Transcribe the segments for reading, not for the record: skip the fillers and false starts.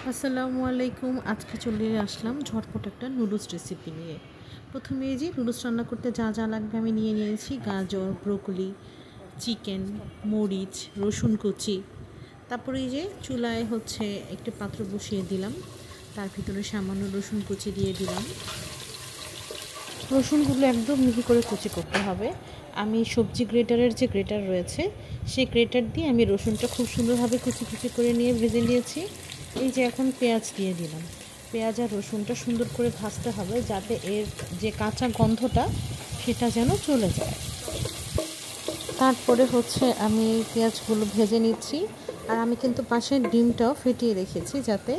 আসসালামু আলাইকুম। আজকে চলে আসলাম ঝটপট একটা নুডলস রেসিপি নিয়ে। প্রথমে এই যে নুডলস রান্না করতে যা যা লাগবে আমি নিয়ে নিয়েছি গাজর, ব্রোকলি, চিকেন, মরিচ, রসুন কুচি। তারপরে এই যে চুলায় একটি পাত্র বসিয়ে দিলাম, তার ভিতরে সামান্য রসুন কুচি দিয়ে দিলাম। রসুনগুলো একদম মিহি করে কুচি করতে হবে। আমি সবজি গ্রেটারের যে গ্রেটার রয়েছে সেই গ্রেটার দিয়ে আমি রসুনটা খুব সুন্দরভাবে কুচি কুচি করে নিয়ে ভেজে নিয়েছি। এই যে এখন পেঁয়াজ দিয়ে দিলাম। পেঁয়াজ আর রসুনটা সুন্দর করে ভাজতে হবে যাতে এর যে কাঁচা গন্ধটা সেটা যেন চলে যায়। তারপরে আমি পেঁয়াজগুলো ভেজে নিচ্ছি। আর আমি কিন্তু পাশে ডিমটাও ফেটিয়ে রেখেছি যাতে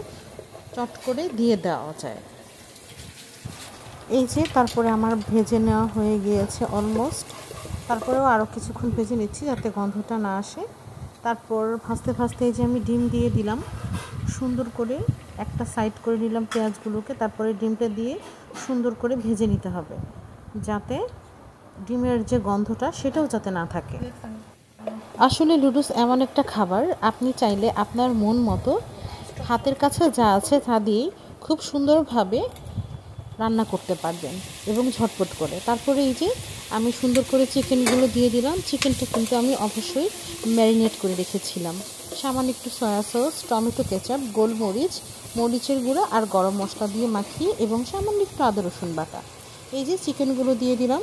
চট করে দিয়ে দেওয়া যায়। এই যে তারপরে আমার ভেজে নেওয়া হয়ে গিয়েছে অলমোস্ট। তারপরেও আরও কিছুক্ষণ ভেজে নিচ্ছি যাতে গন্ধটা না আসে। তারপর ভাজতে ভাজতে এই যে আমি ডিম দিয়ে দিলাম, সুন্দর করে একটা সাইড করে নিলাম পেঁয়াজগুলোকে। তারপরে ডিমটা দিয়ে সুন্দর করে ভেজে নিতে হবে যাতে ডিমের যে গন্ধটা সেটাও যাতে না থাকে। আসলে নুডলস এমন একটা খাবার, আপনি চাইলে আপনার মন মতো হাতের কাছে যা আছে তা দিয়েই খুব সুন্দরভাবে রান্না করতে পারবেন এবং ঝটপট করে। তারপরে এই যে আমি সুন্দর করে চিকেনগুলো দিয়ে দিলাম। চিকেনটা কিন্তু আমি অবশ্যই ম্যারিনেট করে রেখেছিলাম। সামান্য একটু সয়া সস, টমেটো কেচাপ, গোলমরিচ, মরিচের গুঁড়া আর গরম মশলা দিয়ে মাখিয়ে এবং সামান্য একটু আদা রসুন বাটা। এই যে চিকেনগুলো দিয়ে দিলাম।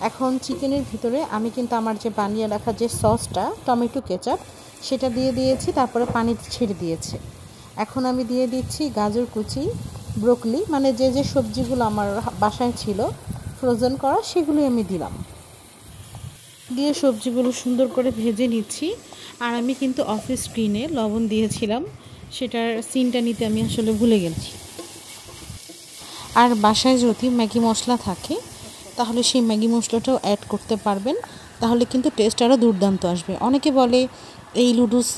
এখন চিকেনের ভিতরে আমি কিন্তু আমার যে বানিয়ে রাখা যে সসটা টমেটো কেচাপ সেটা দিয়ে দিয়েছি, তারপরে পানি ছেড়ে দিয়েছি। এখন আমি দিয়ে দিচ্ছি গাজর কুচি, ব্রোকলি, মানে যে যে সবজিগুলো আমার বাসায় ছিল ফ্রোজেন করা সেগুলোই আমি দিলাম। দিয়ে সবজিগুলো সুন্দর করে ভেজে নিচ্ছি। আর আমি কিন্তু অফিস স্ক্রিনে লবণ দিয়েছিলাম, সেটার সিনটা নিতে আমি আসলে ভুলে গেছি। আর বাসায় যদি ম্যাগি মশলা থাকে তাহলে সেই ম্যাগি মশলাটাও অ্যাড করতে পারবেন, তাহলে কিন্তু টেস্ট আরও দুর্দান্ত আসবে। অনেকে বলে এই নুডলস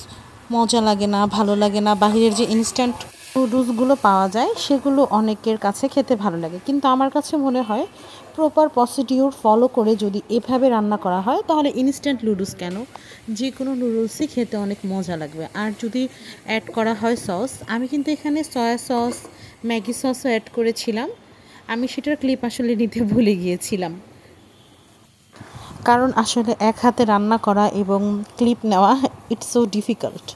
মজা লাগে না, ভালো লাগে না, বাহিরের যে ইনস্ট্যান্ট নুডলসগুলো পাওয়া যায় সেগুলো অনেকের কাছে খেতে ভালো লাগে, কিন্তু আমার কাছে মনে হয় প্রপার প্রসিডিউর ফলো করে যদি এভাবে রান্না করা হয় তাহলে ইনস্ট্যান্ট নুডলস কেন, যে কোনো নুডলসই খেতে অনেক মজা লাগবে। আর যদি অ্যাড করা হয় সস, আমি কিন্তু এখানে সয়া সস, ম্যাগি সসও অ্যাড করেছিলাম। আমি সেটার ক্লিপ আসলে নিতে ভুলে গিয়েছিলাম, কারণ আসলে এক হাতে রান্না করা এবং ক্লিপ নেওয়া ইটস সো ডিফিকাল্ট।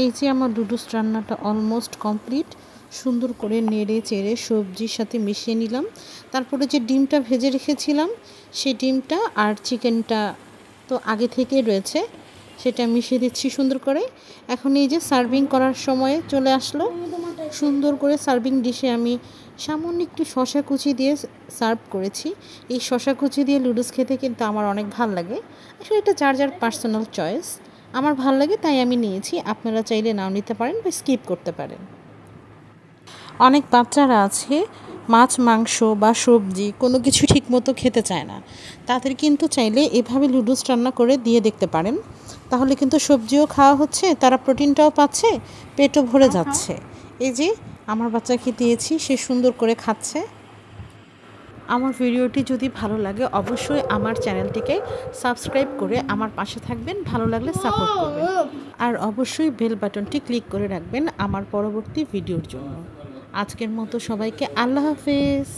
এই যে আমার নুডলস রান্নাটা অলমোস্ট কমপ্লিট। সুন্দর করে নেড়ে চেড়ে সবজির সাথে মিশিয়ে নিলাম। তারপরে যে ডিমটা ভেজে রেখেছিলাম সেই ডিমটা আর চিকেনটা তো আগে থেকেই রয়েছে, সেটা মিশিয়ে দিচ্ছি সুন্দর করে। এখন এই যে সার্ভিং করার সময় চলে আসলো। সুন্দর করে সার্ভিং ডিশে আমি সামান্য একটু শসা কুচি দিয়ে সার্ভ করেছি। এই শসা কুচি দিয়ে নুডলস খেতে কিন্তু আমার অনেক ভালো লাগে। আসলে এটা যার যার পার্সোনাল চয়েস, আমার ভালো লাগে তাই আমি নিয়েছি। আপনারা চাইলে নাও নিতে পারেন বা স্কিপ করতে পারেন। অনেক বাচ্চারা আছে মাছ, মাংস বা সবজি কোনো কিছু ঠিকমতো খেতে চায় না, তাদের কিন্তু চাইলে এভাবে নুডলস রান্না করে দিয়ে দেখতে পারেন। তাহলে কিন্তু সবজিও খাওয়া হচ্ছে, তারা প্রোটিনটাও পাচ্ছে, পেটও ভরে যাচ্ছে। এই যে আমার বাচ্চাকে দিয়েছি, সে সুন্দর করে খাচ্ছে। আমার ভিডিওটি যদি ভালো লাগে অবশ্যই আমার চ্যানেলটিকে সাবস্ক্রাইব করে আমার পাশে থাকবেন, ভালো লাগলে সাপোর্ট করবেন। আর অবশ্যই বেল বাটনটি ক্লিক করে রাখবেন আমার পরবর্তী ভিডিওর জন্য। আজকের মতো সবাইকে আল্লাহ হাফেজ।